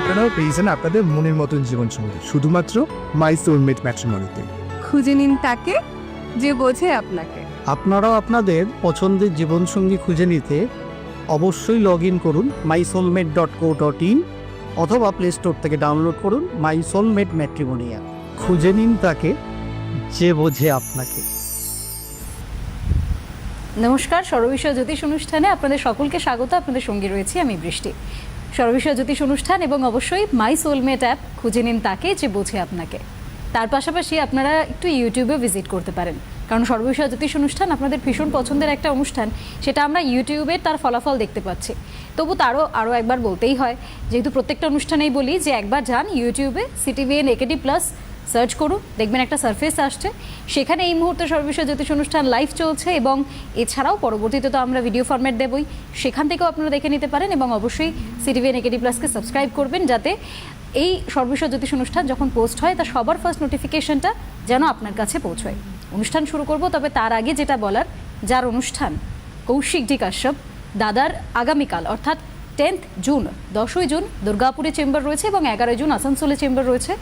আপনারাও পেয়েছেন আপনাদের মনের মতন জীবনসঙ্গী শুধুমাত্র মাই সোলমেট ম্যাট্রিমনিতে। খুঁজে নিন তাকে যে বোঝে আপনাকে। আপনারাও আপনাদের পছন্দের জীবনসঙ্গী খুঁজে নিতে অবশ্যই লগ ইন করুন mysoulmate.co.in অথবা প্লে স্টোর থেকে ডাউনলোড করুন মাই সোলমেট ম্যাট্রিমোনিয়া। খুঁজে নিন তাকে যে বোঝে আপনাকে। নমস্কার, সর্ববিষয় জ্যোতিষ অনুষ্ঠানে আপনাদের সকলকে স্বাগত। আপনাদের সঙ্গে রয়েছি আমি বৃষ্টি। সর্ববিষয় জ্যোতিষ অনুষ্ঠান এবং অবশ্যই মাই সোলমেট অ্যাপ খুঁজে নিন তাকে যে বোঝে আপনাকে। তার পাশাপাশি আপনারা একটু ইউটিউবে ভিজিট করতে পারেন, কারণ সর্ববিষয় জ্যোতিষ অনুষ্ঠান আপনাদের ভীষণ পছন্দের একটা অনুষ্ঠান, সেটা আমরা ইউটিউবে তার ফলাফল দেখতে পাচ্ছি। তবু আরও একবার বলতেই হয়, যেহেতু প্রত্যেকটা অনুষ্ঠানেই বলি যে একবার যান ইউটিউবে CTVN AKD+ সার্চ করুন, দেখবেন একটা সারফেস আসছে, সেখানে এই মুহূর্তে সর্ববিষয় জ্যোতিষ অনুষ্ঠান লাইভ চলছে এবং এছাড়াও পরবর্তীতে তো আমরা ভিডিও ফরম্যাট দেবই, সেখান থেকেও আপনারা দেখে নিতে পারেন। এবং অবশ্যই CTVN AKD+কে সাবস্ক্রাইব করবেন, যাতে এই সর্ববিষয় জ্যোতিষ অনুষ্ঠান যখন পোস্ট হয় তা সবার ফার্স্ট নোটিফিকেশনটা যেন আপনার কাছে পৌঁছয়। অনুষ্ঠান শুরু করব, তবে তার আগে যেটা বলার, যার অনুষ্ঠান কৌশিক ডি কাশ্যপ দাদার আগামীকাল অর্থাৎ 10th জুন, 10ই জুন দুর্গাপুরে চেম্বার রয়েছে এবং 11ই জুন আসানসোলে চেম্বার রয়েছে।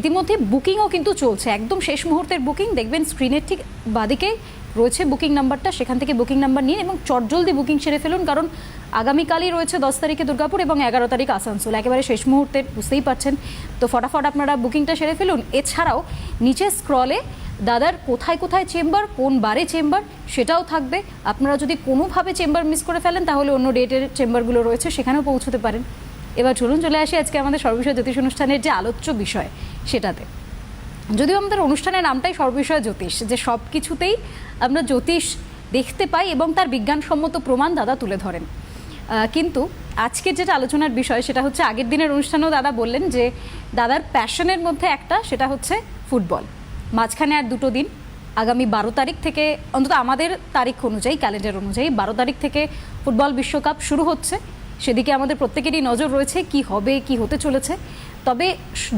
ইতিমধ্যে বুকিংও কিন্তু চলছে, একদম শেষ মুহূর্তের বুকিং। দেখবেন স্ক্রিনের ঠিক বাদিকে রয়েছে বুকিং নাম্বারটা, সেখান থেকে বুকিং নাম্বার নিন এবং চটজলদি বুকিং সেরে ফেলুন, কারণ আগামীকালই রয়েছে 10 তারিখে দুর্গাপুর এবং 11 তারিখ আসানসোল, একেবারে শেষ মুহূর্তের, বুঝতেই পারছেন। তো ফটাফট আপনারা বুকিংটা সেরে ফেলুন। এছাড়াও নিচে স্ক্রলে দাদার কোথায় কোথায় চেম্বার, কোন বারে চেম্বার, সেটাও থাকবে। আপনারা যদি কোনোভাবে চেম্বার মিস করে ফেলেন তাহলে অন্য ডেটের চেম্বারগুলো রয়েছে, সেখানেও পৌঁছতে পারেন। এবার চলুন চলে আসি আজকে আমাদের সর্ববিষয় জ্যোতিষ অনুষ্ঠানের যে আলোচ্য বিষয় সেটাতে। যদিও আমাদের অনুষ্ঠানের নামটাই সর্ববিষয় জ্যোতিষ, যে সব কিছুতেই আমরা জ্যোতিষ দেখতে পাই এবং তার বিজ্ঞানসম্মত প্রমাণ দাদা তুলে ধরেন। কিন্তু আজকের যেটা আলোচনার বিষয় সেটা হচ্ছে, আগের দিনের অনুষ্ঠানেও দাদা বললেন যে দাদার প্যাশনের মধ্যে একটা, সেটা হচ্ছে ফুটবল। মাঝখানে আর 2 দিন, আগামী 12 তারিখ থেকে, অন্তত আমাদের তারিখ অনুযায়ী, ক্যালেন্ডার অনুযায়ী 12 তারিখ থেকে ফুটবল বিশ্বকাপ শুরু হচ্ছে। সেদিকে আমাদের প্রত্যেকেরই নজর রয়েছে, কি হবে, কি হতে চলেছে। তবে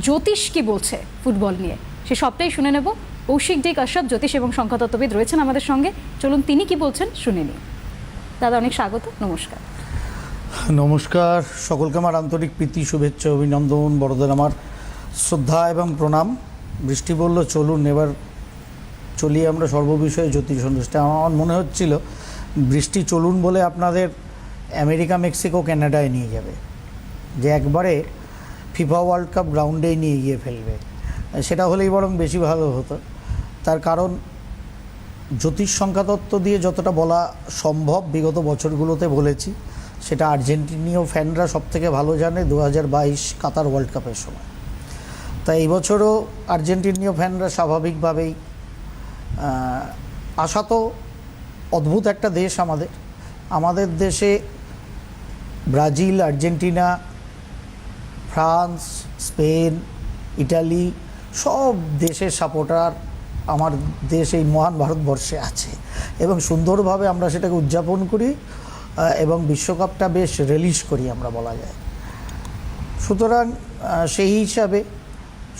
জ্যোতিষ কি বলছে ফুটবল নিয়ে, সে সবটাই শুনে নেব। কৌশিক ডি কাশ্যপ জ্যোতিষ এবং সংখ্যাতত্ত্ববিদ রয়েছেন আমাদের সঙ্গে, চলুন তিনি কি বলছেন শুনে নিই। দাদা অনেক স্বাগত, নমস্কার। নমস্কার, সকলকে আমার আন্তরিক প্রীতি, শুভেচ্ছা, অভিনন্দন, বড়দের আমার শ্রদ্ধা এবং প্রণাম। বৃষ্টি বলল চলুন এবার চলি আমরা সর্ববিষয়ে জ্যোতিষ অনুষ্ঠান। আমার মনে হচ্ছিল বৃষ্টি চলুন বলে আপনাদের আমেরিকা, মেক্সিকো, কানাডায় নিয়ে যাবে, যে একবারে ফিফা ওয়ার্ল্ড কাপ গ্রাউন্ডেই নিয়ে গিয়ে ফেলবে। সেটা হলেই বরং বেশি ভালো হতো। তার কারণ জ্যোতিষ সংখ্যাতত্ত্ব দিয়ে যতটা বলা সম্ভব বিগত বছরগুলোতে বলেছি, সেটা আর্জেন্টিনীয় ফ্যানরা সবথেকে ভালো জানে 2022 কাতার ওয়ার্ল্ড কাপের সময়। তাই এই বছরও আর্জেন্টিনীয় ফ্যানরা স্বাভাবিকভাবেই, আশা তো অদ্ভুত একটা দেশ আমাদের দেশে Brazil, Argentina, France, Spain, Italy সব দেশের সাপোর্টার আমার দেশ এই মহান ভারতবর্ষে আছে এবং সুন্দরভাবে আমরা সেটাকে উদযাপন করি এবং বিশ্বকাপটা বেশ রিলিজ করি আমরা, বলা যায়। সুতরাং সেই হিসাবে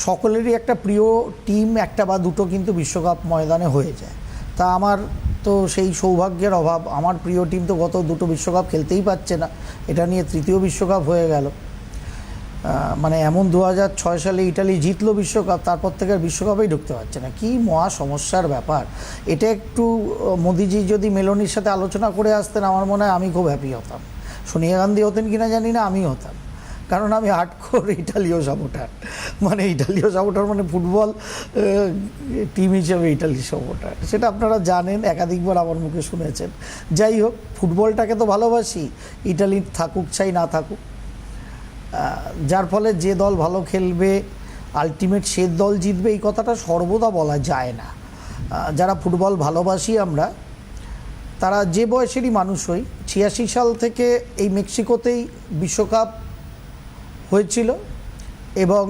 সকলেরই একটা প্রিয় টিম, একটা বা দুটো কিন্তু বিশ্বকাপ ময়দানে হয়ে যায়। তা আমার তো সেই সৌভাগ্যের অভাব, আমার প্রিয় টিম তো গত 2টো বিশ্বকাপ খেলতেই পারছে না, এটা নিয়ে 3য় বিশ্বকাপ হয়ে গেল। মানে এমন 2006 সালে ইটালি জিতলো বিশ্বকাপ, তারপর থেকে আর বিশ্বকাপেই ঢুকতে পারছে না। কি মহা সমস্যার ব্যাপার এটা। একটু মোদিজি যদি মেলোনির সাথে আলোচনা করে আসতেন, আমার মনে হয় আমি খুব হ্যাপি হতাম। সোনিয়া গান্ধী হতেন কিনা জানি না, আমি হতাম, কারণ আমি হার্ডকোর ইটালীয় সাপোর্টার। মানে ইটালীয় সাপোর্টার মানে ফুটবল টিম হিসেবে ইটালি সাপোর্টার, সেটা আপনারা জানেন, একাধিকবার আমার মুখে শুনেছেন। যাই হোক, ফুটবলটাকে তো ভালোবাসি, ইটালি থাকুক চাই না থাকুক, যার ফলে যে দল ভালো খেলবে আলটিমেট সে দল জিতবে, এই কথাটা সর্বদা বলা যায় না। যারা ফুটবল ভালোবাসি আমরা, তারা যে বয়সেরই মানুষ হই, 86 সাল থেকে এই মেক্সিকোতেই বিশ্বকাপ হয়েছিল এবং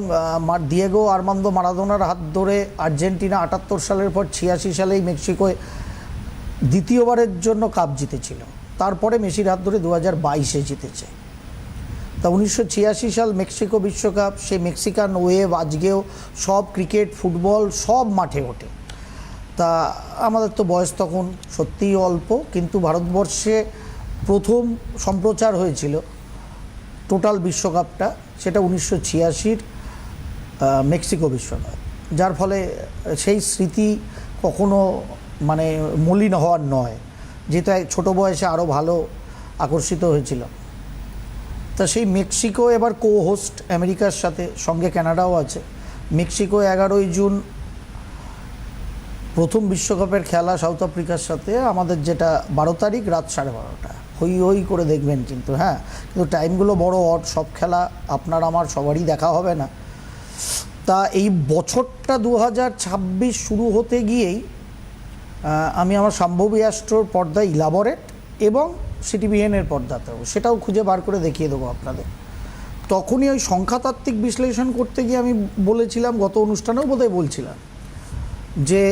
দিয়েগো আর্মান্দো মারাদোনার হাত ধরে আর্জেন্টিনা 78 সালের পর 86 সালেই মেক্সিকোয় দ্বিতীয়বারের জন্য কাপ জিতেছিল। তারপরে মেসির হাত ধরে 2022-এ জিতেছে। তা 1986 সাল মেক্সিকো বিশ্বকাপ, সেই মেক্সিকান ওয়েভ আজকেও সব ক্রিকেট, ফুটবল সব মাঠে ওঠে। তা আমাদের তো বয়স তখন সত্যিই অল্প, কিন্তু ভারতবর্ষে প্রথম সম্প্রচার হয়েছিল টোটাল বিশ্বকাপটা, সেটা 1986 মেক্সিকো বিশ্বকাপ, যার ফলে সেই স্মৃতি কখনো মানে মলিন হওয়ার নয়, যেহেতু ছোটো বয়সে আরও ভালো আকর্ষিত হয়েছিল। তা সেই মেক্সিকো এবার কো হোস্ট আমেরিকার সাথে, সঙ্গে কানাডাও আছে। মেক্সিকো 11ই জুন প্রথম বিশ্বকাপের খেলা সাউথ আফ্রিকার সাথে, আমাদের যেটা 12 তারিখ রাত 12:30, হই হই করে দেখবেন কিন্তু, হ্যাঁ, কিন্তু টাইমগুলো বড় অড, সব খেলা আপনার আমার সবারই দেখা হবে না। তা এই বছরটা 2026 শুরু হতে গিয়েই আমি আমার সম্ভবী অ্যাস্ট্রোর পর্দায় ইলাবোরেট এবং সিটিবিএনের পর্দাতেও, সেটাও খুঁজে বার করে দেখিয়ে দেবো আপনাদের। তখনই ওই সংখ্যাতাত্ত্বিক বিশ্লেষণ করতে গিয়ে আমি বলেছিলাম, গত অনুষ্ঠানেও বোধহয় বলছিলাম, যে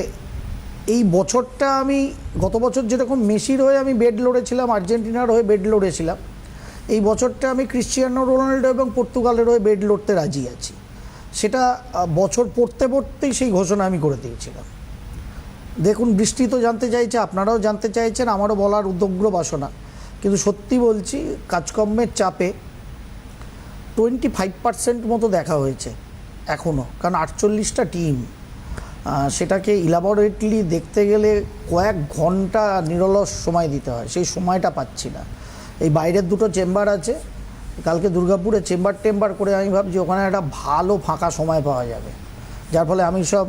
এই বছরটা আমি গত বছর যেরকম মেসির হয়ে আমি বেড লড়েছিলাম, আর্জেন্টিনার হয়ে বেড লড়েছিলাম, এই বছরটা আমি ক্রিশ্চিয়ানো রোনাল্ডো এবং পর্তুগালের হয়ে বেড লড়তে রাজি আছি। সেটা বছর পড়তে পড়তেই সেই ঘোষণা আমি করে দিয়েছিলাম। দেখুন, বৃষ্টি তো জানতে চাইছে, আপনারাও জানতে চাইছেন, আমারও বলার উদ্গ্র বাসনা, কিন্তু সত্যি বলছি কাজকর্মের চাপে 25% মতো দেখা হয়েছে এখনও, কারণ 48টা টিম, সেটাকে ইলাবোরেটলি দেখতে গেলে কয়েক ঘন্টা নিরলস সময় দিতে হয়, সেই সময়টা পাচ্ছি না। এই বাইরের দুটো চেম্বার আছে, কালকে দুর্গাপুরে চেম্বার করে আমি ভাবছি ওখানে একটা ভালো ফাঁকা সময় পাওয়া যাবে, যার ফলে আমি সব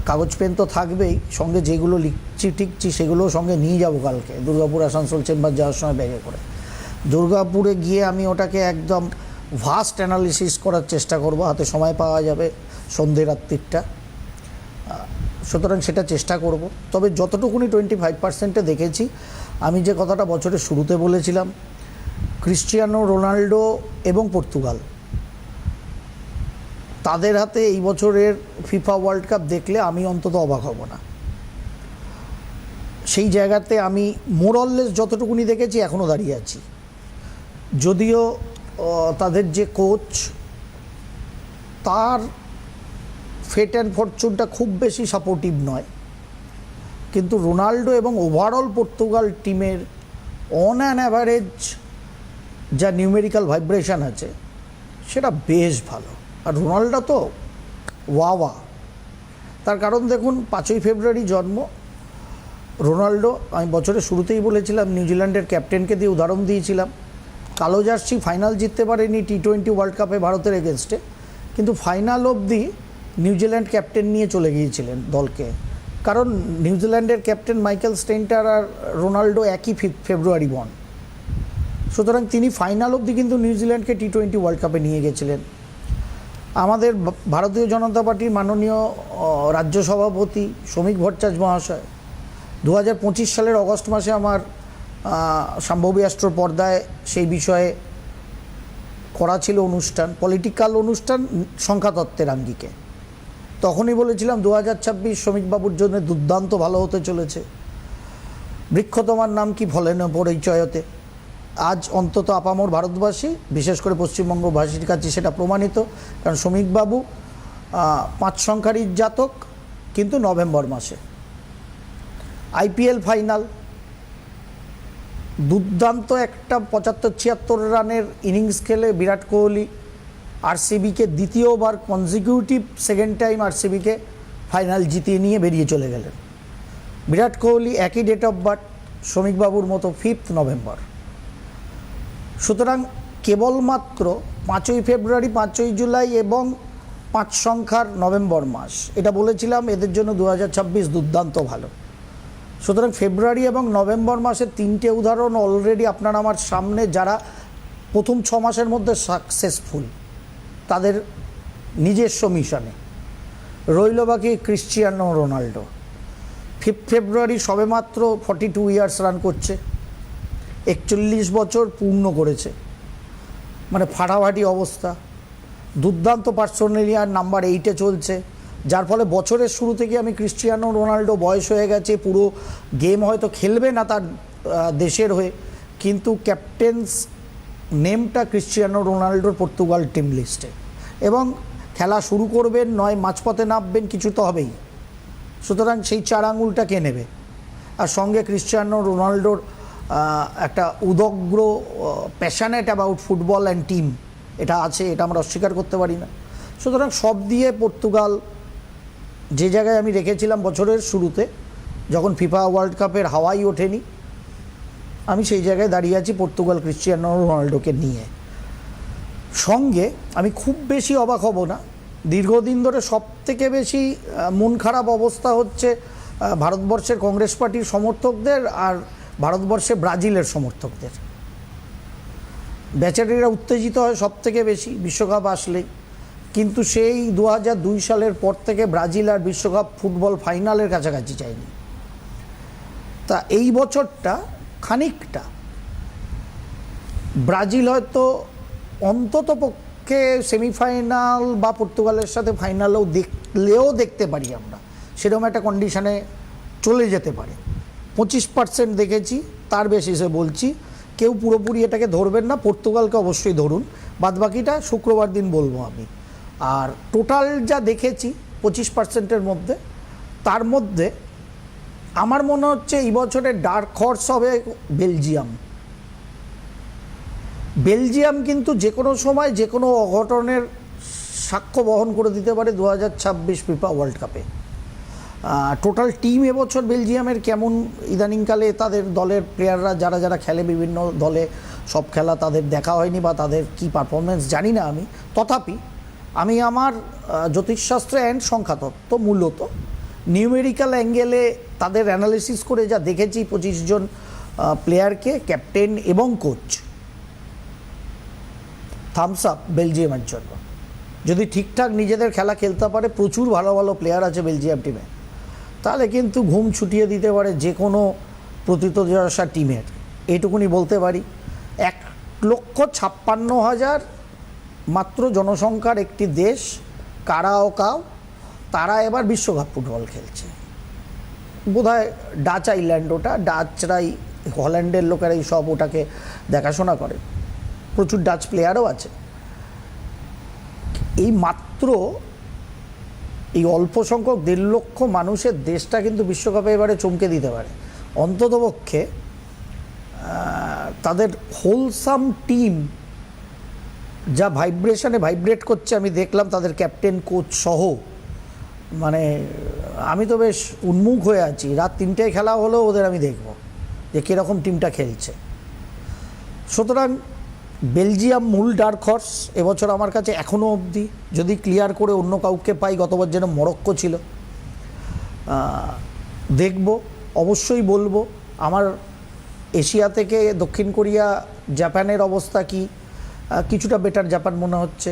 কাগজ পেন তো থাকবেই, সঙ্গে যেগুলো লিখছি ঠিকছি সেগুলোও সঙ্গে নিয়ে যাব কালকে দুর্গাপুর আসানসোল চেম্বার যাওয়ার সময় ব্যাগে করে। দুর্গাপুরে গিয়ে আমি ওটাকে একদম ভাস্ট অ্যানালিসিস করার চেষ্টা করব, হাতে সময় পাওয়া যাবে সন্ধ্যে রাত্রিটা, সুতরাং সেটা চেষ্টা করব। তবে যতটুকুনি 25%-এ দেখেছি, আমি যে কথাটা বছরের শুরুতে বলেছিলাম, ক্রিশ্চিয়ানো রোনাল্ডো এবং পর্তুগাল, তাদের হাতে এই বছরের ফিফা ওয়ার্ল্ড কাপ দেখলে আমি অন্তত অবাক হব না। সেই জায়গাতে আমি মোরললেস যতটুকুনি দেখেছি এখনও দাঁড়িয়ে আছি, যদিও তাদের যে কোচ, তার ফেট অ্যান্ড ফরচুনটা খুব বেশি সাপোর্টিভ নয়, কিন্তু রোনাল্ডো এবং ওভারঅল পর্তুগাল টিমের অন অ্যান অ্যাভারেজ যা নিউমেরিক্যাল ভাইব্রেশন আছে সেটা বেশ ভালো। আর রোনাল্ডো তো ওয়া, তার কারণ দেখুন 5ই ফেব্রুয়ারি জন্ম রোনাল্ডো। আমি বছরের শুরুতেই বলেছিলাম, নিউজিল্যান্ডের ক্যাপ্টেনকে দিয়ে উদাহরণ দিয়েছিলাম, কালো জার্সি ফাইনাল জিততে পারেনি টি20 ওয়ার্ল্ড কাপে ভারতের এগেনস্টে, কিন্তু ফাইনাল অবধি নিউজিল্যান্ড ক্যাপ্টেন নিয়ে চলে গিয়েছিলেন দলকে, কারণ নিউজিল্যান্ডের ক্যাপ্টেন মাইকেল স্টেইনটার আর রোনাল্ডো একই ফেব্রুয়ারি বর্ন, সুতরাং তিনি ফাইনাল অবধি কিন্তু নিউজিল্যান্ডকে টি20 ওয়ার্ল্ড কাপে নিয়ে গেছিলেন। আমাদের ভারতীয় জনতা পার্টির মাননীয় রাজ্য সভাপতি শ্রমিক ভট্টাচার্য মহাশয় 2025 সালের অগস্ট মাসে আমার সম্ভবী অ্যাস্ট্রোর পর্দায় সেই বিষয়ে করা ছিল অনুষ্ঠান, পলিটিক্যাল অনুষ্ঠান সংখ্যাতত্ত্বের আঙ্গিকে। তখনই বলেছিলাম 2026 শ্রমিকবাবুর জন্য দুর্দান্ত ভালো হতে চলেছে। বৃক্ষ তোমার নাম কি ফলেন পরিচয়তে, আজ অন্তত আপামর ভারতবাসী, বিশেষ করে পশ্চিমবঙ্গবাসীর কাছে সেটা প্রমাণিত, কারণ শ্রমিকবাবু 5 সংখ্যারই জাতক, কিন্তু নভেম্বর মাসে আইপিএল ফাইনাল, দুর্দান্ত একটা 75-76 রানের ইনিংস খেলে বিরাট কোহলি আরসিবিকে দ্বিতীয়বার কনজিকিউটিভ সেকেন্ড টাইম আরসিবিকে ফাইনাল জিতিয়ে নিয়ে বেরিয়ে চলে গেলেন। বিরাট কোহলি একই ডেট অফ বার্থ শ্রমিকবাবুর মতো 5 নভেম্বর। সুতরাং কেবলমাত্র 5ই ফেব্রুয়ারি, 5ই জুলাই এবং 5 সংখ্যার নভেম্বর মাস, এটা বলেছিলাম এদের জন্য 2026 দুর্দান্ত ভালো। সুতরাং ফেব্রুয়ারি এবং নভেম্বর মাসের 3টে উদাহরণ অলরেডি আপনার আমার সামনে, যারা প্রথম 6 মাসের মধ্যে সাকসেসফুল তাদের নিজস্ব মিশনে। রইল বাকি ক্রিশ্চিয়ানো রোনাল্ডো। 5 ফেব্রুয়ারি সবেমাত্র 42 ইয়ার্স রান করছে, 41 বছর পূর্ণ করেছে, মানে ফাটাফাটি অবস্থা, দুর্দান্ত পার্সোনালিয়ার নাম্বার 8-এ চলছে, যার ফলে বছরের শুরু থেকে আমি ক্রিশ্চিয়ানো রোনাল্ডো বয়স হয়ে গেছে, পুরো গেম হয়তো খেলবে না তার দেশের হয়ে, কিন্তু ক্যাপ্টেন্স নেমটা ক্রিশ্চিয়ানো রোনাল্ডোর পর্তুগাল টিম লিস্টে, এবং খেলা শুরু করবেন নয় মাঝপথে নামবেন, কিছু তো হবেই। সুতরাং সেই 4 আঙুলটা কে নেবে? আর সঙ্গে ক্রিশ্চিয়ানো রোনাল্ডোর একটা উদগ্র passionate about football and team এটা আছে, এটা আমরা অস্বীকার করতে পারি না। সুতরাং সব দিয়ে পর্তুগাল যে জায়গায় আমি রেখেছিলাম বছরের শুরুতে, যখন ফিফা ওয়ার্ল্ড কাপের হাওয়াই ওঠেনি, আমি সেই জায়গায় দাঁড়িয়ে আছি পর্তুগাল ক্রিশ্চিয়ানো রোনাল্ডোকে নিয়ে। সঙ্গে আমি খুব বেশি অবাক হব না, দীর্ঘদিন ধরে সবথেকে বেশি মন খারাপ অবস্থা হচ্ছে ভারতবর্ষের কংগ্রেস পার্টির সমর্থকদের আর ভারতবর্ষে ব্রাজিলের সমর্থকদের। বেচারিরা উত্তেজিত হয় সবথেকে বেশি বিশ্বকাপ আসলেই, কিন্তু সেই 2002 সালের পর থেকে ব্রাজিল আর বিশ্বকাপ ফুটবল ফাইনালের কাছাকাছি যায়নি। তা এই বছরটা খানিকটা ব্রাজিল হয়তো অন্তত পক্ষে সেমিফাইনাল বা পর্তুগালের সাথে ফাইনালেও দেখতে পারি আমরা, সেরকম একটা কন্ডিশনে চলে যেতে পারে। 25% দেখেছি, তার বেসিসে বলছি। কেউ পুরোপুরি এটাকে ধরবেন না, পর্তুগালকে অবশ্যই ধরুন, বাদবাকিটা শুক্রবার দিন বলবো আমি। আর টোটাল যা দেখেছি 25%-এর মধ্যে, তার মধ্যে আমার মনে হচ্ছে এই বছরের ডার্ক হর্স হবে বেলজিয়াম। বেলজিয়াম কিন্তু যে কোনো সময় যে কোনো অঘটনের সাক্ষ্য বহন করে দিতে পারে 2026 ফিফা ওয়ার্ল্ড কাপে। টোটাল টিম এবছর বেলজিয়ামের কেমন, ইদানিংকালে তাদের দলের প্লেয়াররা যারা যারা খেলে বিভিন্ন দলে, সব খেলা তাদের দেখা হয়নি বা তাদের কি পারফরমেন্স জানি না আমি। তথাপি আমি আমার জ্যোতিষশাস্ত্র অ্যান্ড সংখ্যাতত্ত্ব মূলত নিউমেরিক্যাল অ্যাঙ্গেলে তাদের অ্যানালিসিস করে যা দেখেছি, 25 জন প্লেয়ারকে, ক্যাপ্টেন এবং কোচ, থামস আপ বেলজিয়ামের জন্য। যদি ঠিকঠাক নিজেদের খেলা খেলতে পারে, প্রচুর ভালো ভালো প্লেয়ার আছে বেলজিয়াম টিমে, তাহলে কিন্তু ঘুম ছুটিয়ে দিতে পারে যে কোনো প্রতিদ্বন্দ্বিতা টিমের, এইটুকুনি বলতে পারি। 1,56,000 মাত্র জনসংখ্যার একটি দেশ কারাওকাও, তারা এবার বিশ্বকাপ ফুটবল খেলছে। বোধহয় ডাচ আইল্যান্ড, ওটা ডাচরাই, হল্যান্ডের লোকেরাই সব ওটাকে দেখাশোনা করে, প্রচুর ডাচ প্লেয়ারও আছে। এই মাত্র এই অল্প সংখ্যক 1.5 লক্ষ মানুষের দেশটা কিন্তু বিশ্বকাপে এবারে চমকে দিতে পারে। অন্ততপক্ষে তাদের হোলসাম টিম যা ভাইব্রেট করছে আমি দেখলাম, তাদের ক্যাপ্টেন কোচ সহ, মানে আমি তো বেশ উন্মুখ হয়ে আছি। রাত 3টায় খেলা হলেও ওদের আমি দেখব যে কীরকম টিমটা খেলছে। সুতরাং বেলজিয়াম মূল ডার্ক হর্স এবছর আমার কাছে এখনও অবধি। যদি ক্লিয়ার করে অন্য কাউকে পাই, গতবার যেন মরক্কো ছিল, দেখব, অবশ্যই বলবো। আমার এশিয়া থেকে দক্ষিণ কোরিয়া, জাপানের অবস্থা কি, কিছুটা বেটার জাপান মনে হচ্ছে,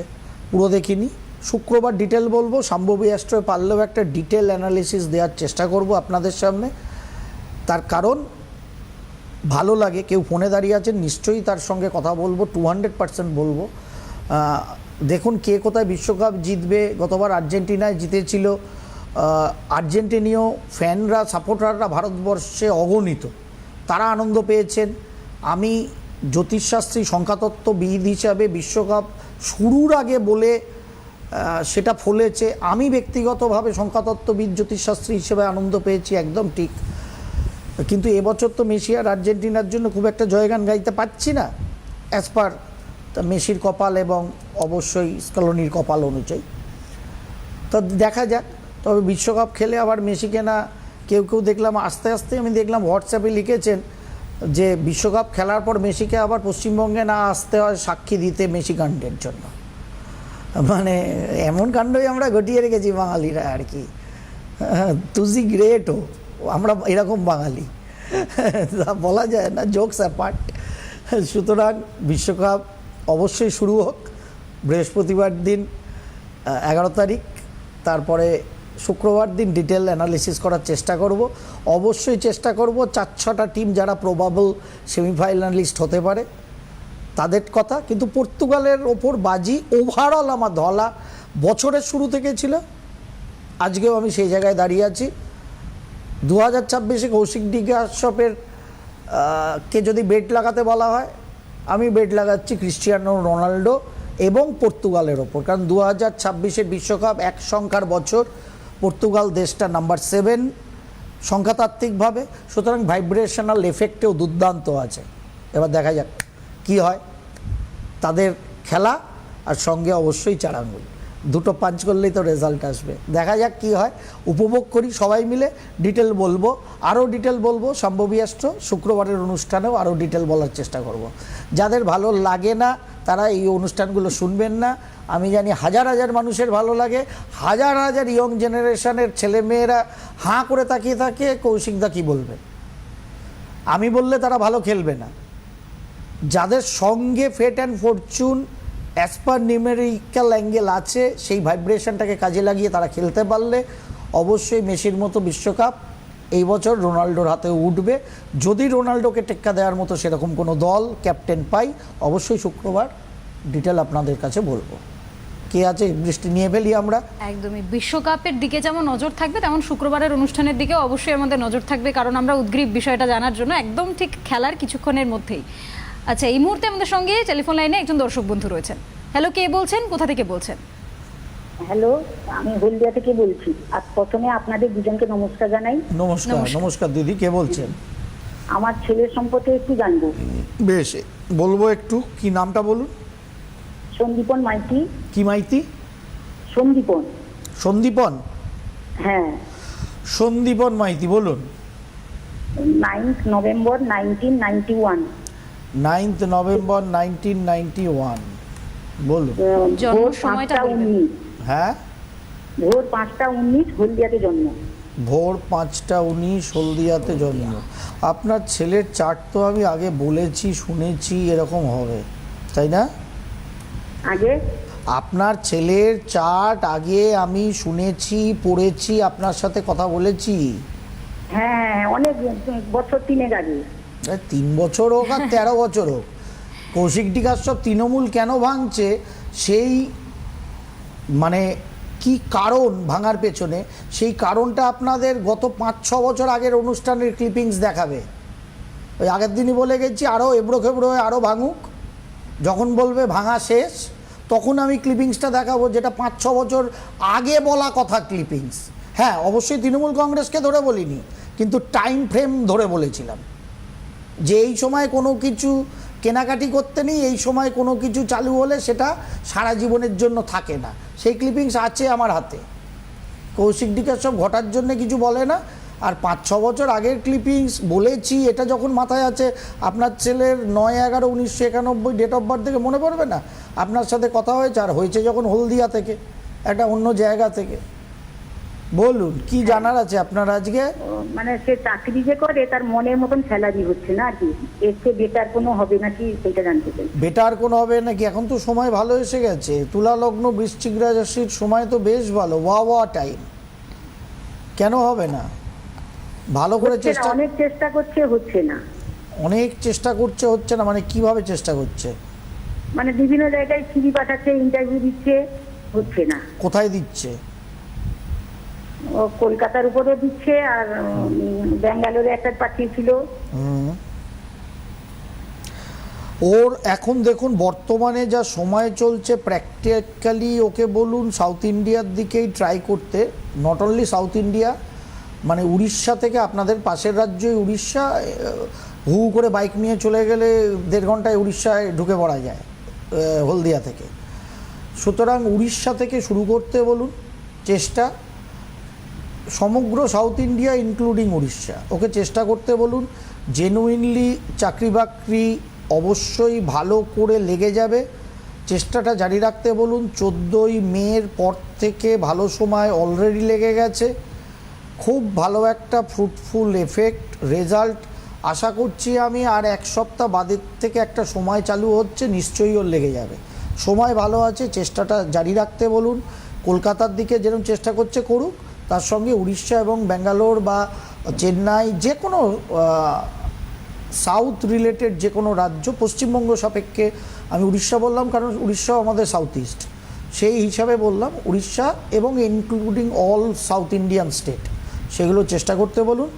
পুরো দেখিনি। শুক্রবার ডিটেল বলবো, সম্ভবী অ্যাস্ট্রোয় পারলেও একটা ডিটেল অ্যানালিসিস দেওয়ার চেষ্টা করব আপনাদের সামনে। তার কারণ ভালো লাগে, কেউ ফোনে দাঁড়িয়ে আছেন, নিশ্চয়ই তার সঙ্গে কথা বলবো, 200% বলবো। দেখুন কে কোথায় বিশ্বকাপ জিতবে। গতবার আর্জেন্টিনায় জিতেছিল, আর্জেন্টিনীয় ফ্যানরা, সাপোর্টাররা ভারতবর্ষে অগণিত, তারা আনন্দ পেয়েছেন। আমি জ্যোতিষশাস্ত্রী, সংখ্যাতত্ত্ববিদ হিসাবে বিশ্বকাপ শুরুর আগে বলে সেটা ফলেছে। আমি ব্যক্তিগতভাবে সংখ্যাতত্ত্ববিদ, জ্যোতিষশাস্ত্রী হিসেবে আনন্দ পেয়েছি, একদম ঠিক। কিন্তু এবছর তো মেসি আর আর্জেন্টিনার জন্য খুব একটা জয়গান গাইতে পারছি না, অ্যাজ পার মেসির কপাল এবং অবশ্যই স্কলোনির কপাল অনুযায়ী। তো দেখা যাক। তবে বিশ্বকাপ খেলে আবার মেসিকে না, কেউ দেখলাম আস্তে আস্তে আমি দেখলাম হোয়াটসঅ্যাপে লিখেছেন যে বিশ্বকাপ খেলার পর মেসিকে আবার পশ্চিমবঙ্গে না আসতে হয় সাক্ষী দিতে মেসি কাণ্ডের জন্য। মানে এমন কাণ্ডই আমরা ঘটিয়ে রেখেছি বাঙালিরা আর কি। তুজি গ্রেটও, আমরা এরকম বাঙালি, তা বলা যায় না, জোকস অ্যাপার্ট। সুতরাং বিশ্বকাপ অবশ্যই শুরু হোক বৃহস্পতিবার দিন 11 তারিখ, তারপরে শুক্রবার দিন ডিটেল অ্যানালিসিস করার চেষ্টা করব। অবশ্যই চেষ্টা করব 4-6টা টিম যারা প্রবাবল সেমিফাইনালিস্ট হতে পারে তাদের কথা। কিন্তু পর্তুগালের ওপর বাজি ওভারঅল আমার ধলা বছরের শুরু থেকে ছিল, আজকেও আমি সেই জায়গায় দাঁড়িয়ে আছি। 2026-এ কৌশিক ডিগাসপের কে যদি বেট লাগাতে বলা হয়, আমি বেট লাগাচ্ছি ক্রিশ্চিয়ানো রোনাল্ডো এবং পর্তুগালের ওপর। কারণ 2026-এর বিশ্বকাপ এক সংখ্যার বছর, পর্তুগাল দেশটা নাম্বার 7, সংখ্যাতাত্ত্বিকভাবে, সুতরাং ভাইব্রেশনাল এফেক্টেও দুর্দান্ত আছে। এবার দেখা যাক কি হয়। তাদের খেলা আর সঙ্গে অবশ্যই 4 আঙ্গুল, দুটো পাঞ্চ করলেই তো রেজাল্ট আসবে। দেখা যাক কি হয়, উপভোগ করি সবাই মিলে। ডিটেল বলবো, আরও ডিটেল বলবো সম্ভবিয়াস্ত্র শুক্রবারের অনুষ্ঠানেও আরও ডিটেল বলার চেষ্টা করব। যাদের ভালো লাগে না তারা এই অনুষ্ঠানগুলো শুনবেন না। আমি জানি হাজার হাজার মানুষের ভালো লাগে, হাজার হাজার ইয়ং জেনারেশনের ছেলেমেয়েরা হাঁ করে তাকিয়ে থাকে কৌশিকদা কী বলবে। আমি বললে তারা ভালো খেলবে না। যাদের সঙ্গে fate and fortune as per numerical angle আছে, সেই ভাইব্রেশনটাকে কাজে লাগিয়ে তারা খেলতে পারলে অবশ্যই মেসির মতো বিশ্বকাপ এই বছর রোনাল্ডোর হাতে উঠবে। যদি রোনাল্ডোকে টেক্কা দেওয়ার মতো সেরকম কোনো দল ক্যাপ্টেন পাই, অবশ্যই শুক্রবার ডিটেল আপনাদের কাছে বলবো। কে আছে বৃষ্টি নিয়ে ফেলি আমরা। একদমই বিশ্বকাপের দিকে যেমন নজর থাকবে, তেমন শুক্রবারের অনুষ্ঠানের দিকে অবশ্যই আমাদের নজর থাকবে, কারণ আমরা উদ্গ্রীব বিষয়টা জানার জন্য একদম ঠিক খেলার কিছুক্ষণের মধ্যেই। আচ্ছা, এই মুহূর্তে আমাদের সঙ্গে টেলিফোন লাইনে একজন দর্শক বন্ধু রয়েছেন। হ্যালো, কে বলছেন, কোথা থেকে বলছেন? হ্যালো, আমি হলদিয়া থেকে বলছি। আর প্রথমে আপনাদের দুজনকে নমস্কার জানাই। নমস্কার। নমস্কার দিদি, কে বলছেন? আমার ছেলের সম্পর্কে একটু জানবো। বেশ, বলবো একটু। কি নামটা বলুন? সন্দীপন মাইতি। কি মাইতি? সন্দীপন। সন্দীপন? হ্যাঁ। সন্দীপন মাইতি, বলুন। 9 নভেম্বর 1991। 9 নভেম্বর 1991, বলুন। জন্ম ভোর সময়টা 5টা বলবেন। 19। হ্যাঁ, ভোর 5টা 19 হলদিয়াতে জন্ম। ভোর 5টা 19 হলদিয়াতে জন্ম। আপনার ছেলের চার্ট তো আমি আগে বলেছি, শুনেছি এরকম হবে, তাই না? আগে আপনার ছেলের চার্ট আগে আমি শুনেছি, পড়েছি, আপনার সাথে কথা বলেছি। হ্যাঁ, অনেক বছর 3 আগে। 3 বছর হোক আর 13 বছর হোক, কৌশিক ডিকার সব তৃণমূল কেন ভাঙছে, সেই মানে কি কারণ ভাঙার পেছনে, সেই কারণটা আপনাদের গত 5-6 বছর আগের অনুষ্ঠানের ক্লিপিংস দেখাবে। ওই আগের দিনই বলে গেছি আরও এবড়ো খেবড়ো হয়ে আরও ভাঙুক, যখন বলবে ভাঙা শেষ তখন আমি ক্লিপিংসটা দেখাবো, যেটা 5-6 বছর আগে বলা কথা ক্লিপিংস। হ্যাঁ, অবশ্যই তৃণমূল কংগ্রেসকে ধরে বলিনি, কিন্তু টাইম ফ্রেম ধরে বলেছিলাম যে এই সময় কোনো কিছু কেনাকাটি করতে নেই, এই সময় কোনো কিছু চালু হলে সেটা সারা জীবনের জন্য থাকে না। সেই ক্লিপিংস আছে আমার হাতে। কৌশিক ডিকার সব ঘটার জন্য কিছু বলে না। আর 5-6 বছর আগের ক্লিপিংস বলেছি, এটা যখন মাথায় আছে, আপনার ছেলের 9/11/1991 ডেট অফ বার্থ থেকে মনে পড়বে না? আপনার সাথে কথা হয়েছে, আর হয়েছে যখন হলদিয়া থেকে, একটা অন্য জায়গা থেকে। বলুন, কি জানার আছে আপনার আজকে? মানে সে চাকরি যে করে তার মনের মতন স্যালারি হচ্ছে না আর কি, এর চেয়ে বেটার কোনো হবে নাকি সেটা জানতে চাই। বেটার কোনো হবে নাকি? এখন তো সময় ভালো এসে গেছে, তুলা লগ্ন বৃশ্চিক রাশির সময় তো বেশ ভালো, ওয়া টাইম। কেন হবে না? ভালো করে চেষ্টা, অনেক চেষ্টা করছে, হচ্ছে না। অনেক চেষ্টা করছে, হচ্ছে না মানে কিভাবে চেষ্টা করছে? মানে বিভিন্ন জায়গায় সিভি পাঠাচ্ছে, ইন্টারভিউ দিচ্ছে, হচ্ছে না। কোথায় দিচ্ছে? ও কলকাতার উপরে দিচ্ছে, আর ব্যাঙ্গালোরে একটা পাঠিয়েছিল। ওর এখন দেখুন বর্তমানে যা সময় চলছে, প্র্যাকটিক্যালি ওকে বলুন সাউথ ইন্ডিয়ার দিকেই ট্রাই করতে। নট অনলি সাউথ ইন্ডিয়া, মানে উড়িষ্যা থেকে, আপনাদের পাশের রাজ্যই উড়িষ্যা, হু করে বাইক নিয়ে চলে গেলে 1.5 ঘন্টায় উড়িষ্যায় ঢুকে পড়া যায় হলদিয়া থেকে। সুতরাং উড়িষ্যা থেকে শুরু করতে বলুন চেষ্টা, সমগ্র সাউথ ইন্ডিয়া ইনক্লুডিং উড়িষ্যা ওকে চেষ্টা করতে বলুন। জেনুইনলি চাকরি বাকরি অবশ্যই ভালো করে লেগে যাবে, চেষ্টাটা জারি রাখতে বলুন। 14ই মের পর থেকে ভালো সময় অলরেডি লেগে গেছে, খুব ভালো একটা ফ্রুটফুল এফেক্ট রেজাল্ট আশা করছি আমি। আর 1 সপ্তাহ বাদের থেকে একটা সময় চালু হচ্ছে, নিশ্চয়ই ওর লেগে যাবে। সময় ভালো আছে, চেষ্টাটা জারি রাখতে বলুন। কলকাতার দিকে যেরকম চেষ্টা করছে করুক, তার সঙ্গে উড়িষ্যা এবং ব্যাঙ্গালোর বা চেন্নাই, যে কোনো সাউথ রিলেটেড যে কোনো রাজ্য, পশ্চিমবঙ্গ সাপেক্ষে আমি উড়িষ্যা বললাম কারণ উড়িষ্যাও আমাদের সাউথ ইস্ট, সেই হিসাবে বললাম উড়িষ্যা এবং including all south Indian state, সেগুলো চেষ্টা করতে বলুন।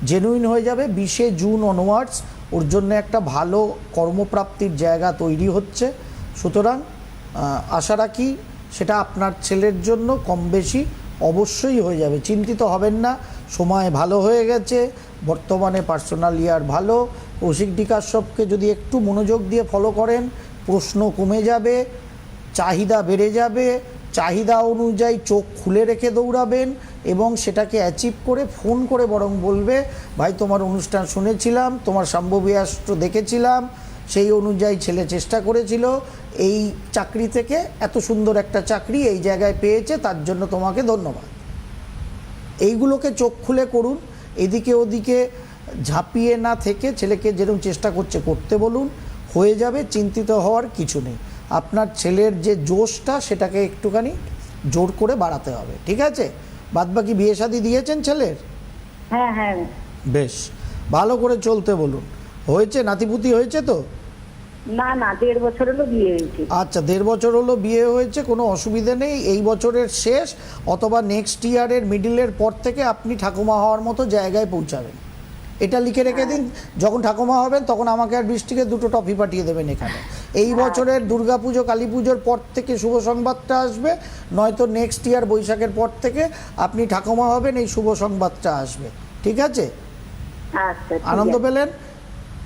জেনুইন হয়ে যাবে। 20শে জুন অনওয়ার্ডস ওর জন্য একটা ভালো কর্মপ্রাপ্তির জায়গা তৈরি হচ্ছে। সুতরাং আশা রাখি সেটা আপনার ছেলের জন্য কম বেশি অবশ্যই হয়ে যাবে, চিন্তিত হবেন না। সময় ভালো হয়ে গেছে, বর্তমানে পার্সোনাল ইয়ার ভালো। কৌশিক ডিকাশ্যপকে যদি একটু মনোযোগ দিয়ে ফলো করেন, প্রশ্ন কমে যাবে, চাহিদা বেড়ে যাবে, চাহিদা অনুযায়ী চোখ খুলে রেখে দৌড়াবেন এবং সেটাকে অ্যাচিভ করে ফোন করে বরং বলবে, ভাই তোমার অনুষ্ঠান শুনেছিলাম, তোমার সম্ভবী রাষ্ট্র দেখেছিলাম, সেই অনুযায়ী ছেলে চেষ্টা করেছিল, এই চাকরি থেকে এত সুন্দর একটা চাকরি এই জায়গায় পেয়েছে, তার জন্য তোমাকে ধন্যবাদ। এইগুলোকে চোখ খুলে করুন, এদিকে ওদিকে ঝাঁপিয়ে না থেকে ছেলেকে যেরকম চেষ্টা করছে করতে বলুন, হয়ে যাবে, চিন্তিত হওয়ার কিছু নেই। আপনার ছেলের যে জোশটা সেটাকে একটুখানি জোর করে বাড়াতে হবে, ঠিক আছে? বাদবাকি বিয়ে শাদী দিয়েছেন ছেলের? হ্যাঁ হ্যাঁ। বেশ, ভালো করে চলতে বলুন। হয়েছে, নাতিপুতি হয়েছে তো? না না, 1.5 বছর হলো বিয়ে হয়েছে। আচ্ছা, 1.5 বছর হলো বিয়ে হয়েছে, কোনো অসুবিধে নেই। এই বছরের শেষ অথবা নেক্সট ইয়ারের মিডিলের পর থেকে আপনি ঠাকুমা হওয়ার মতো জায়গায় পৌঁছাবেন। এটা লিখে রেখে দিন, যখন ঠাকুমা হবেন তখন আমাকে আর বৃষ্টিকে 2টো টফি পাঠিয়ে দেবেন এখানে। এই বছরের দুর্গাপুজো কালী পুজোর পর থেকে শুভ সংবাদটা আসবে, নয়তো নেক্সট ইয়ার বৈশাখের পর থেকে আপনি ঠাকুমা হবেন, এই শুভ সংবাদটা আসবে, ঠিক আছে? আচ্ছা, ঠিক আনন্দ আছে। পেলেন?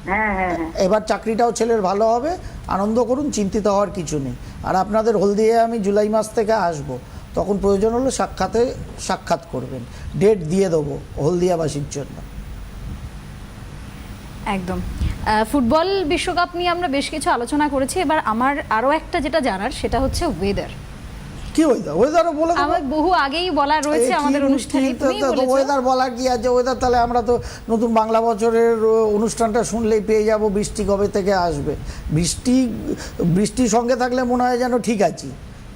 হ্যাঁ হ্যাঁ হ্যাঁ। এবার চাকরিটাও ছেলের ভালো হবে, আনন্দ করুন, চিন্তিত হওয়ার কিছু নেই। আর আপনাদের হলদিয়ায় আমি জুলাই মাস থেকে আসব, তখন প্রয়োজন হলে সাক্ষাৎ করবেন, ডেট দিয়ে দেবো হলদিয়াবাসীর জন্য। একদম। ফুটবল বিশ্বকাপ নিয়ে আমরা বেশ কিছু আলোচনা করেছি, এবার আমার আরও একটা যেটা জানার সেটা হচ্ছে ওয়েদার। কি ওয়েদারও বলে দেবো? আমার বহু আগেই বলা রয়েছে আমাদের অনুষ্ঠানে, তুমিই বলেছো। ওয়েদার বলার কি আছে? ওয়েদার তাহলে আমরা তো নতুন বাংলা বছরের অনুষ্ঠানটা শুনলেই পেয়ে যাব বৃষ্টি কবে থেকে আসবে। বৃষ্টির সঙ্গে থাকলে মনে হয় যেন ঠিক আছি,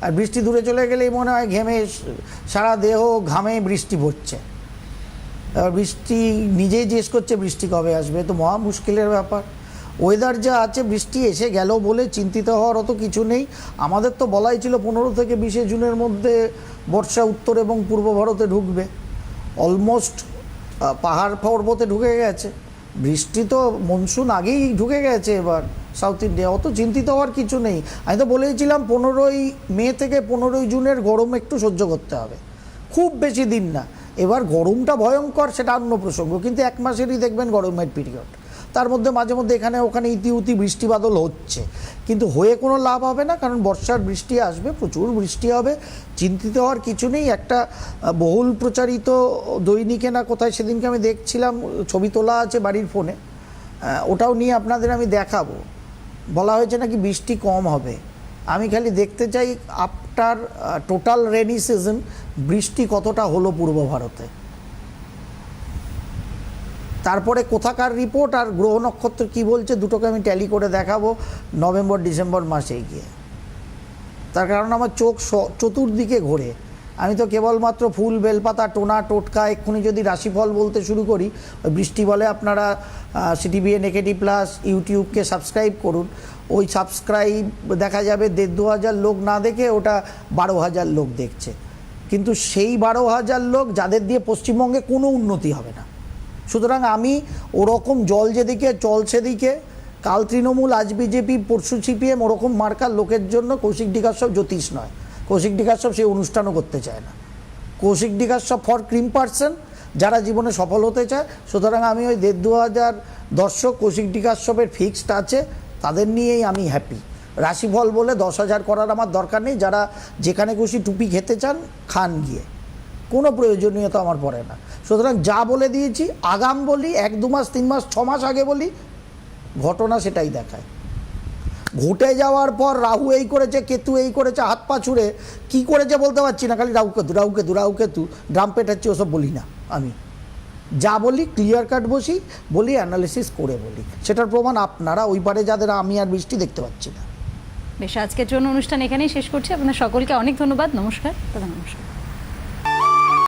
আর বৃষ্টি দূরে চলে গেলেই মনে হয় ঘেমে সারা দেহ ঘামে বৃষ্টি পড়ছে। এবার বৃষ্টি নিজেই জিজ্ঞেস করছে বৃষ্টি কবে আসবে, তো মহা মুশকিলের ব্যাপার। ওয়েদার যা আছে, বৃষ্টি এসে গেল বলে চিন্তিত হওয়ার অত কিছু নেই। আমাদের তো বলাই ছিল 15 থেকে 20 জুনের মধ্যে বর্ষা উত্তর এবং পূর্ব ভারতে ঢুকবে। অলমোস্ট পাহাড় পর্বতে ঢুকে গেছে, বৃষ্টি তো মনসুন আগেই ঢুকে গেছে এবার সাউথ ইন্ডিয়া, অত চিন্তিত হওয়ার কিছু নেই। আমি তো বলেছিলাম 15ই মে থেকে 15ই জুনের গরম একটু সহ্য করতে হবে, খুব বেশি দিন না। এবার গরমটা ভয়ঙ্কর সেটা অন্য প্রসঙ্গ, কিন্তু 1 মাসেরই দেখবেন গরমের পিরিয়ড, তার মধ্যে মাঝে মধ্যে এখানে ওখানে ইতিউতি বৃষ্টি বাদল হচ্ছে, কিন্তু হয়ে কোনো লাভ হবে না, কারণ বর্ষার বৃষ্টি আসবে, প্রচুর বৃষ্টি হবে, চিন্তিত হওয়ার কিছু নেই। একটা বহুল প্রচারিত দৈনিকে না কোথায় সেদিনকে আমি দেখছিলাম, ছবি তোলা আছে বাড়ির ফোনে, ওটাও নিয়ে আপনাদের আমি দেখাবো। বলা হয়েছে নাকি বৃষ্টি কম হবে। আমি খালি দেখতে চাই আফটার টোটাল রেনি সিজন বৃষ্টি কতটা হলো পূর্ব ভারতে, তারপরে কোথাকার রিপোর্ট আর গ্রহ নক্ষত্র কী বলছে দুটোকে আমি ট্যালি করে দেখাবো নভেম্বর ডিসেম্বর মাসে গিয়ে। তার কারণ আমার চোখ চতুর্দিকে ঘোরে, আমি তো কেবলমাত্র ফুল বেলপাতা টোনা টোটকা এক্ষুনি যদি রাশিফল বলতে শুরু করি, ওই বৃষ্টি বলে আপনারা CTVN AKT+ ইউটিউবকে সাবস্ক্রাইব করুন, ওই সাবস্ক্রাইব দেখা যাবে 1,500 লোক না দেখে ওটা 12,000 লোক দেখছে, কিন্তু সেই 12,000 লোক যাদের দিয়ে পশ্চিমবঙ্গে কোনো উন্নতি হবে না। সুতরাং আমি ওরকম জল যেদিকে চল সেদিকে, কাল তৃণমূল আজ বিজেপি পরশু CPM ওরকম মার্কার লোকের জন্য কৌশিক ডিকাশ্যপ জ্যোতিষ নয়। কৌশিক ডিকাশ্যপ সেই অনুষ্ঠানও করতে চায় না। কৌশিক ডিকাশ্যপ ফর ক্রিম পার্সন, যারা জীবনে সফল হতে চায়। সুতরাং আমি ওই 1,500 দর্শক কৌশিক ডিকাশ্যপের ফিক্সড আছে, তাদের নিয়েই আমি হ্যাপি। রাশিফল বলে 10,000 করার আমার দরকার নেই, যারা যেখানে খুশি টুপি খেতে চান খান গিয়ে, কোনো প্রয়োজনীয়তা আমার পড়ে না। সুতরাং যা বলে দিয়েছি আগাম বলি, 1-2 মাস 3 মাস 6 মাস আগে বলি, ঘটনা সেটাই দেখায়। ঘটে যাওয়ার পর রাহু এই করেছে, কেতু এই করেছে, হাত পা ছুঁড়ে কী করেছে বলতে পারছি না, খালি রাহুকেতু ড্রাম পেটাচ্ছি, ওসব বলি না। আমি যা বলি ক্লিয়ার কাট বলি, অ্যানালিসিস করে বলি, সেটার প্রমাণ আপনারা ওই পারে যাদের আমি আর বৃষ্টি দেখতে পাচ্ছি না। বেশ, আজকের জন্য অনুষ্ঠান এখানেই শেষ করছি। আপনার সকলকে অনেক ধন্যবাদ। নমস্কার দাদা। নমস্কার।